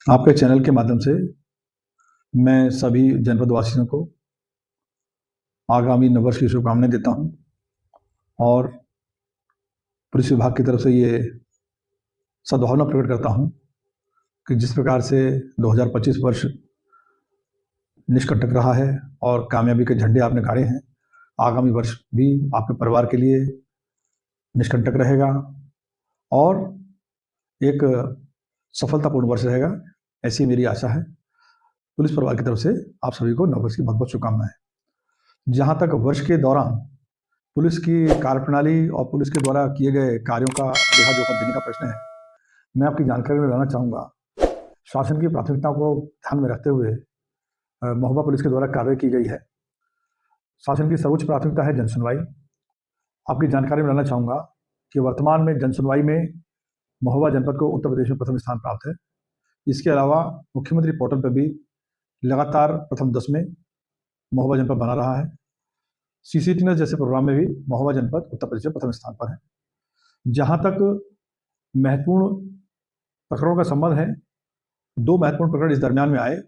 आपके चैनल के माध्यम से मैं सभी जनपदवासियों को आगामी नववर्ष की शुभकामनाएं देता हूं और पुलिस विभाग की तरफ से ये सद्भावना प्रकट करता हूं कि जिस प्रकार से 2025 वर्ष निष्कंटक रहा है और कामयाबी के झंडे आपने गाड़े हैं, आगामी वर्ष भी आपके परिवार के लिए निष्कंटक रहेगा और एक सफलतापूर्ण वर्ष रहेगा, ऐसी मेरी आशा है। पुलिस परिवार की तरफ से आप सभी को नववर्ष की बहुत बहुत शुभकामनाएं। जहां तक वर्ष के दौरान पुलिस की कार्यप्रणाली और पुलिस के द्वारा किए गए कार्यों का लेखा जोखा देने का प्रश्न है, मैं आपकी जानकारी में लाना चाहूँगा। शासन की प्राथमिकताओं को ध्यान में रखते हुए महोबा पुलिस के द्वारा कार्रवाई की गई है। शासन की सर्वोच्च प्राथमिकता है जनसुनवाई। आपकी जानकारी में लाना चाहूँगा कि वर्तमान में जनसुनवाई में महोबा जनपद को उत्तर प्रदेश में प्रथम स्थान प्राप्त है। इसके अलावा मुख्यमंत्री पोर्टल पर भी लगातार प्रथम 10 में महोबा जनपद बना रहा है। CCTV जैसे प्रोग्राम में भी महोबा जनपद उत्तर प्रदेश में प्रथम स्थान पर है। जहां तक महत्वपूर्ण प्रकरणों का संबंध है, 2 महत्वपूर्ण प्रकरण इस दरमियान में आए।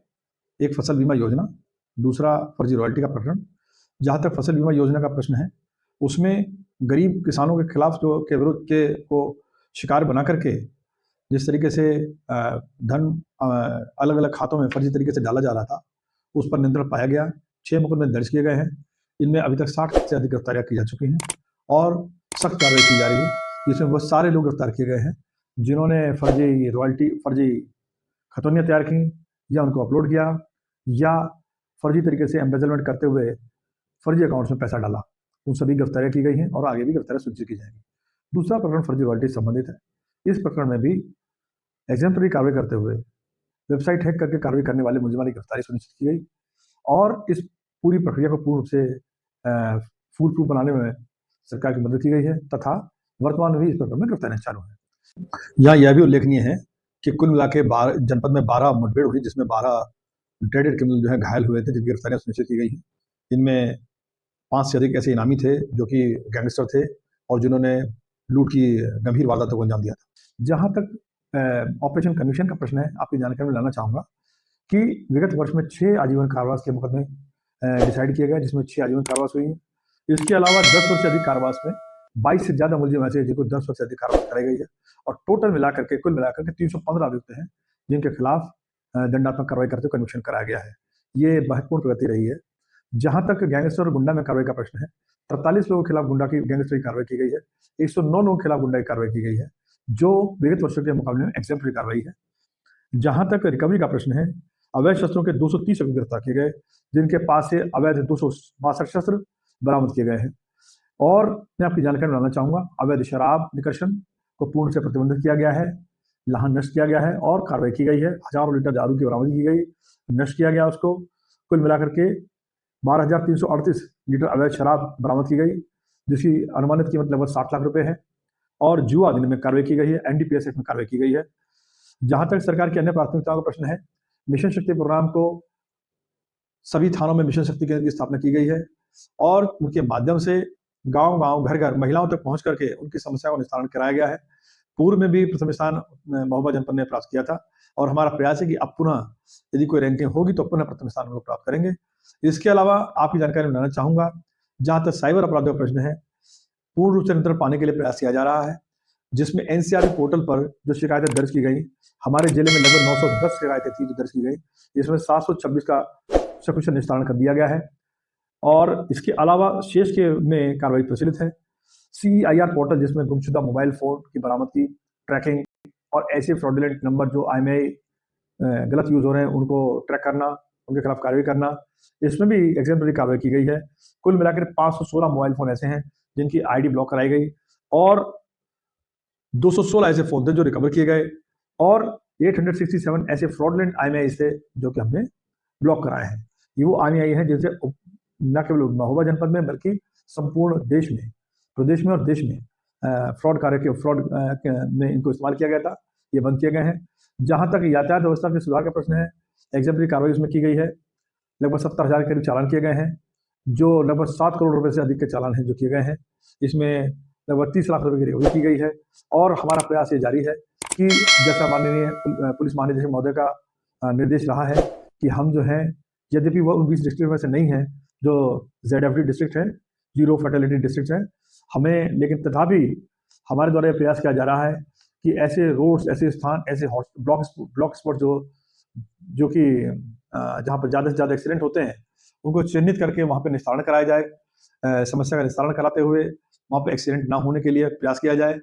एक फसल बीमा योजना, दूसरा फर्जी रॉयल्टी का प्रकरण। जहां तक फसल बीमा योजना का प्रश्न है, उसमें गरीब किसानों के खिलाफ जो के विरुद्ध के को शिकार बना करके जिस तरीके से धन अलग अलग खातों में फर्जी तरीके से डाला जा रहा था, उस पर नियंत्रण पाया गया। 6 मुकदमे दर्ज किए गए हैं। इनमें अभी तक 60 से अधिक गिरफ्तारियां की जा चुकी हैं और सख्त कार्रवाई की जा रही है, जिसमें वो सारे लोग गिरफ्तार किए गए हैं जिन्होंने फर्जी रॉयल्टी, फर्जी खतौनियाँ तैयार की या उनको अपलोड किया या फर्जी तरीके से एम्बेजलमेंट करते हुए फर्जी अकाउंट्स में पैसा डाला। उन सभी गिरफ्तारियां की गई हैं और आगे भी गिरफ्तारियां सुनिश्चित की जाएंगी। दूसरा प्रकरण फर्जी रॉयल्टी से संबंधित है। इस प्रकरण में भी एग्जेम्पलरी कार्रवाई करते हुए वेबसाइट हैक करके कार्रवाई करने वाले मुलजिमान की गिरफ्तारी सुनिश्चित की गई और इस पूरी प्रक्रिया को पूर्ण रूप से फूल प्रूफ बनाने में सरकार की मदद की गई है तथा वर्तमान में भी इस प्रकरण में गिरफ्तारियां चालू हैं। यहाँ यह भी उल्लेखनीय है कि कुल मिला के जनपद में 12 मुठभेड़ हुई, जिसमें 12 ड्रेडेड क्रिमिनल जो है घायल हुए थे, जिनकी गिरफ्तारियां सुनिश्चित की गई हैं। इनमें 5 से अधिक ऐसे इनामी थे जो कि गैंगस्टर थे और जिन्होंने लूट की गंभीर वारदातों को अंजाम दिया था। जहां तक ऑपरेशन कन्विक्शन का प्रश्न है, आपकी जानकारी में लाना चाहूँगा कि विगत वर्ष में 6 आजीवन कारावास के मुकदमे डिसाइड किए गए, जिसमें 6 आजीवन कारावास हुई हैं। इसके अलावा 10 वर्ष से अधिक कारावास में 22 से ज़्यादा मुलजिम ऐसे जिनको 10 वर्ष से अधिक कारावास कराई गई है और टोटल मिलाकर के कुल मिलाकर के 315 अभियुक्त हैं जिनके खिलाफ दंडात्मक कार्रवाई करते हुए कन्विक्शन कराया गया है। ये महत्वपूर्ण प्रगति रही है। जहां तक गैंगस्टर और गुंडा में कार्रवाई का प्रश्न है, 43 लोगों के खिलाफ गुंडा की गैंगस्टर की कार्रवाई की गई है। 109 लोगों के खिलाफ गुंडा की कार्रवाई की गई है, जो विगत वर्षों के मुकाबले में एग्जेम्पलरी कार्रवाई है। जहां तक रिकवरी का प्रश्न है, अवैध शस्त्रों के 230 अभियुक्त गिरफ्तार किए गए, जिनके पास से अवैध 262 शस्त्र बरामद किए गए हैं। और मैं आपकी जानकारी लाना चाहूंगा, अवैध शराब निकर्षण को पूर्ण से प्रतिबंधित किया गया है, लाहन नष्ट किया गया है और कार्रवाई की गई है। हजारों लीटर दारू की बरामदगी की गई, नष्ट किया गया उसको। कुल मिलाकर के 12,338 लीटर अवैध शराब बरामद की गई, जिसकी अनुमानित कीमत लगभग 60 लाख रुपए है और जुआ अधिनियम में कार्रवाई की गई है, NDPS एक्ट में कार्रवाई की गई है। जहां तक सरकार की अन्य प्राथमिकताओं का प्रश्न है, मिशन शक्ति प्रोग्राम को सभी थानों में मिशन शक्ति केंद्र की स्थापना की गई है और उनके माध्यम से गांव-गांव, घर-घर महिलाओं तक पहुंच करके उनकी समस्याओं का निस्तारण कराया गया है। पूर्व में भी प्रथम स्थान महोबा जनपद ने प्राप्त किया था और हमारा प्रयास है कि अब पुनः यदि कोई रैंकिंग होगी तो पुनः प्रथम स्थान हम लोग प्राप्त करेंगे। इसके अलावा आपकी जानकारी में लाना चाहूंगा, जहां तक साइबर अपराधों का प्रश्न है, पूर्ण रूप से नियंत्रण पाने के लिए प्रयास किया जा रहा है, जिसमें NCR पोर्टल पर जो शिकायतें दर्ज की गई, हमारे जिले में लगभग 910 शिकायतें थी जो दर्ज की गई, इसमें 726 का सकुशल निस्तारण कर दिया गया है और इसके अलावा शेष के में कार्रवाई प्रचलित है। CEIR पोर्टल, जिसमें गुमशुदा मोबाइल फोन की बरामदगी, ट्रैकिंग और ऐसे फ्रॉडुलेंट नंबर जो IMEI गलत यूज हो रहे हैं उनको ट्रैक करना, उनके खिलाफ कार्रवाई करना, इसमें भी एग्जेम्पलरी कार्रवाई की गई है। कुल मिलाकर 516 मोबाइल फोन ऐसे हैं जिनकी ID ब्लॉक कराई गई और 216 ऐसे फोन थे जो रिकवर किए गए और 867 ऐसे फ्रॉडुलेंट IMEI थे जो कि हमने ब्लॉक कराए हैं। ये वो IMEI है जिनसे न केवल महोबा जनपद में बल्कि संपूर्ण देश में, प्रदेश में और देश में फ्रॉड में इनको इस्तेमाल किया गया था, ये बंद किए गए हैं। जहां तक यातायात व्यवस्था के सुधार का प्रश्न है, एग्जेम्पलरी कार्रवाई उसमें की गई है। लगभग 70,000 के करीब चालान किए गए हैं, जो लगभग 7 करोड़ रुपए से अधिक के चालान हैं जो किए गए हैं। इसमें लगभग 30 लाख रुपए की रिकवरी की गई है और हमारा प्रयास ये जारी है कि जैसा माननीय पुलिस महानिदेशक महोदय का निर्देश रहा है कि हम जो है, यद्यपि वह 19 डिस्ट्रिक्ट में से नहीं है जो ZFD डिस्ट्रिक्ट है, जीरो फर्टिलिटी डिस्ट्रिक्ट है, हमें लेकिन तथापि हमारे द्वारा यह प्रयास किया जा रहा है कि ऐसे रोड्स, ऐसे स्थान, ऐसे ब्लॉक स्पॉट जो कि जहाँ पर ज़्यादा से ज़्यादा एक्सीडेंट होते हैं, उनको चिन्हित करके वहाँ पे निस्तारण कराया जाए। समस्या का निस्तारण कराते हुए वहाँ पे एक्सीडेंट ना होने के लिए प्रयास किया जाए।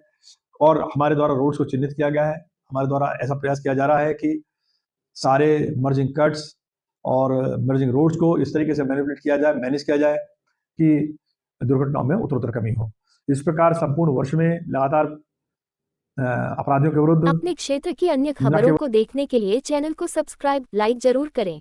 और हमारे द्वारा रोड्स को चिन्हित किया गया है। हमारे द्वारा ऐसा प्रयास किया जा रहा है कि सारे मर्जिंग कट्स और मर्जिंग रोड्स को इस तरीके से मैनिपुलेट किया जाए, मैनेज किया जाए कि दुर्घटनाओं में उत्तरोत्तर कमी हो। इस प्रकार संपूर्ण वर्ष में लगातार अपराधियों के विरुद्ध अपने क्षेत्र की अन्य खबरों को देखने के लिए चैनल को सब्सक्राइब, लाइक जरूर करें।